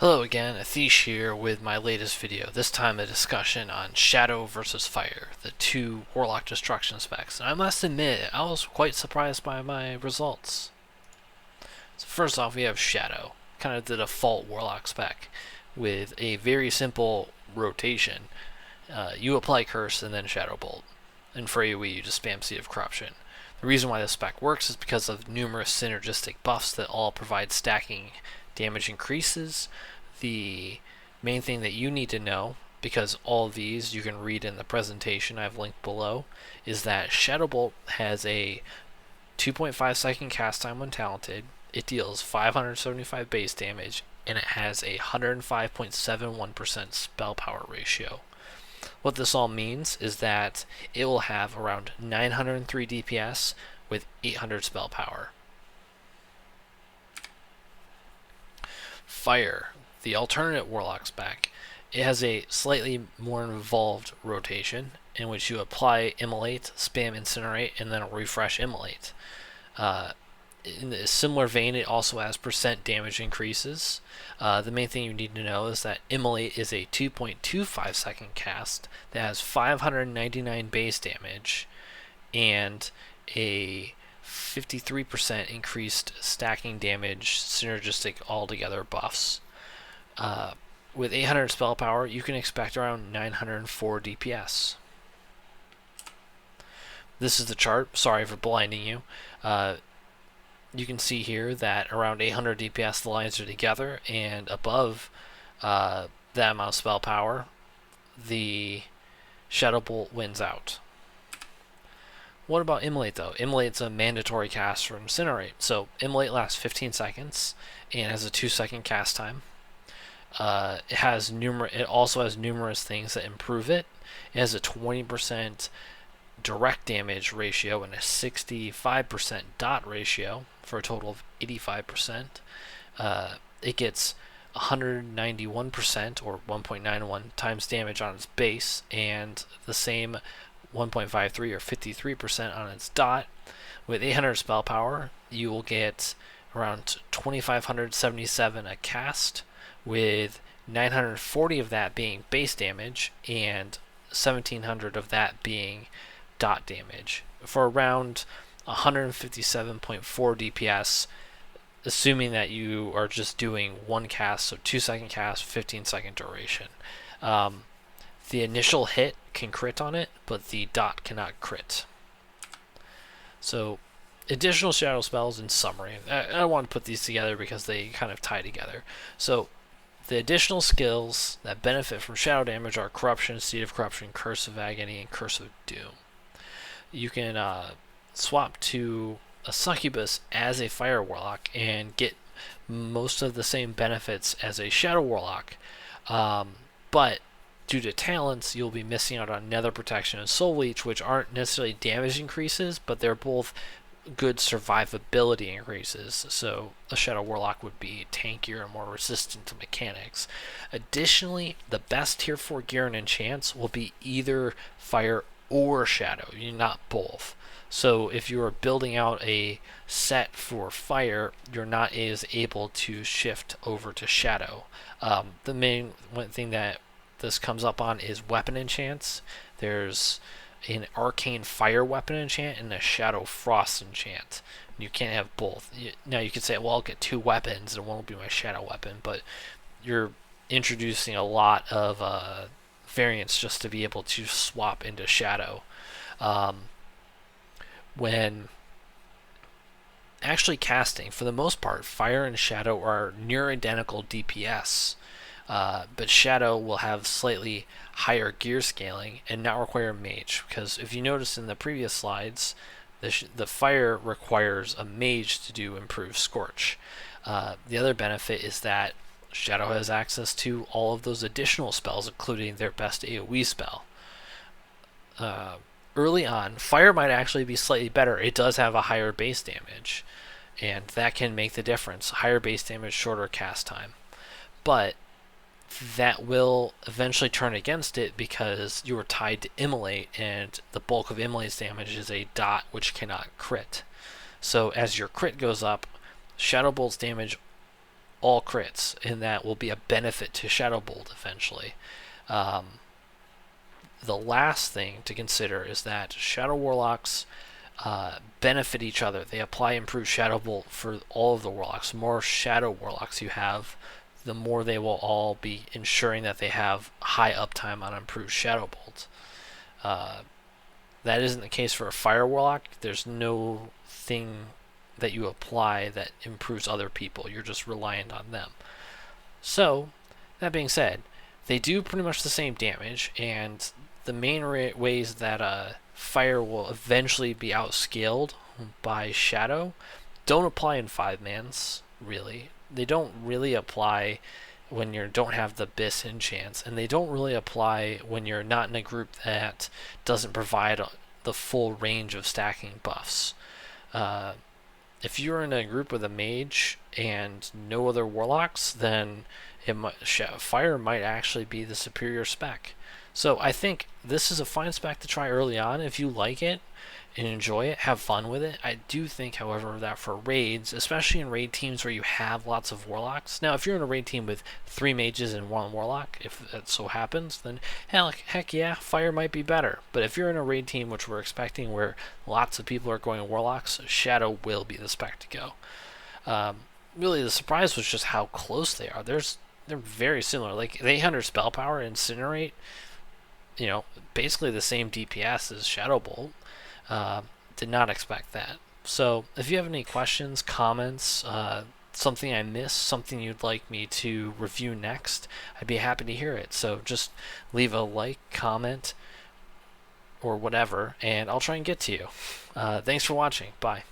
Hello again, Athish here with my latest video, this time a discussion on Shadow versus Fire, the two Warlock destruction specs. And I must admit, I was quite surprised by my results. So first off, we have Shadow, kind of the default Warlock spec, with a very simple rotation. You apply Curse and then Shadow Bolt, and for AoE you just spam Seed of Corruption. The reason why this spec works is because of numerous synergistic buffs that all provide stacking damage increases. The main thing that you need to know, because all of these you can read in the presentation I've linked below, is that Shadow Bolt has a 2.5 second cast time when talented, it deals 575 base damage, and it has a 105.71% spell power ratio. What this all means is that it will have around 903 DPS with 800 spell power. Fire, the alternate Warlock spec, it has a slightly more involved rotation in which you apply Immolate, spam Incinerate, and then refresh Immolate. In a similar vein, it also has percent damage increases. The main thing you need to know is that Immolate is a 2.25 second cast that has 599 base damage and a 53% increased stacking damage, synergistic altogether buffs. With 800 spell power, you can expect around 904 DPS. This is the chart. Sorry for blinding you. You can see here that around 800 DPS the lines are together, and above that amount of spell power, the Shadow Bolt wins out. What about Immolate though? Immolate's a mandatory cast for Incinerate. So Immolate lasts 15 seconds and has a 2-second cast time. It also has numerous things that improve it. It has a 20% direct damage ratio and a 65% dot ratio for a total of 85%. It gets 191% or 1.91 times damage on its base, and the same 1.53 or 53% on its dot. With 800 spell power, you will get around 2,577 a cast, with 940 of that being base damage and 1,700 of that being dot damage, for around 157.4 DPS, assuming that you are just doing one cast, so 2-second cast, 15-second duration. The initial hit can crit on it, but the dot cannot crit. So, additional shadow spells in summary. I want to put these together because they kind of tie together. So, the additional skills that benefit from shadow damage are Corruption, Seed of Corruption, Curse of Agony, and Curse of Doom. You can swap to a Succubus as a Fire Warlock and get most of the same benefits as a Shadow Warlock, but due to talents, you'll be missing out on Nether Protection and Soul Leech, which aren't necessarily damage increases, but they're both good survivability increases. So a Shadow Warlock would be tankier and more resistant to mechanics. Additionally, the best tier 4 gear and enchants will be either Fire or Shadow, not both. So if you are building out a set for Fire, you're not as able to shift over to Shadow. The main one thing that this comes up on is weapon enchants. There's an Arcane Fire weapon enchant and a Shadow Frost enchant. You can't have both. Now you could say, well, I'll get 2 weapons and one will be my Shadow weapon, but you're introducing a lot of variants just to be able to swap into Shadow. When actually casting, for the most part, Fire and Shadow are near identical DPS, but Shadow will have slightly higher gear scaling and not require Mage, because if you notice in the previous slides, the Fire requires a Mage to do improved Scorch. The other benefit is that Shadow has access to all of those additional spells, including their best AoE spell. Early on, Fire might actually be slightly better. It does have a higher base damage, and that can make the difference. Higher base damage, shorter cast time. But that will eventually turn against it because you are tied to Immolate, and the bulk of Immolate's damage is a dot which cannot crit. So as your crit goes up, Shadow Bolt's damage all crits, and that will be a benefit to Shadow Bolt eventually. The last thing to consider is that Shadow Warlocks benefit each other. They apply improved Shadow Bolt for all of the Warlocks. The more Shadow Warlocks you have, the more they will all be ensuring that they have high uptime on improved Shadow Bolt. That isn't the case for a Fire Warlock. There's no thing that you apply that improves other people. You're just reliant on them. So, that being said, they do pretty much the same damage, and the main ways that Fire will eventually be outscaled by Shadow don't apply in 5-mans, really. They don't really apply when you don't have the Biss enchants, and they don't really apply when you're not in a group that doesn't provide the full range of stacking buffs. If you're in a group with a mage and no other warlocks, then Fire might actually be the superior spec. So I think this is a fine spec to try early on. If you like it and enjoy it, have fun with it. I do think, however, that for raids, especially in raid teams where you have lots of warlocks. Now, if you're in a raid team with 3 mages and 1 warlock, if that so happens, then heck yeah, Fire might be better. But if you're in a raid team, which we're expecting, where lots of people are going warlocks, Shadow will be the spec to go. Really, the surprise was just how close they are. They're very similar. Like, the 800 spell power, Incinerate, basically the same DPS as Shadow Bolt. Did not expect that. So if you have any questions, comments, something I missed, something you'd like me to review next, I'd be happy to hear it. So just leave a like, comment, or whatever, and I'll try and get to you. Thanks for watching. Bye.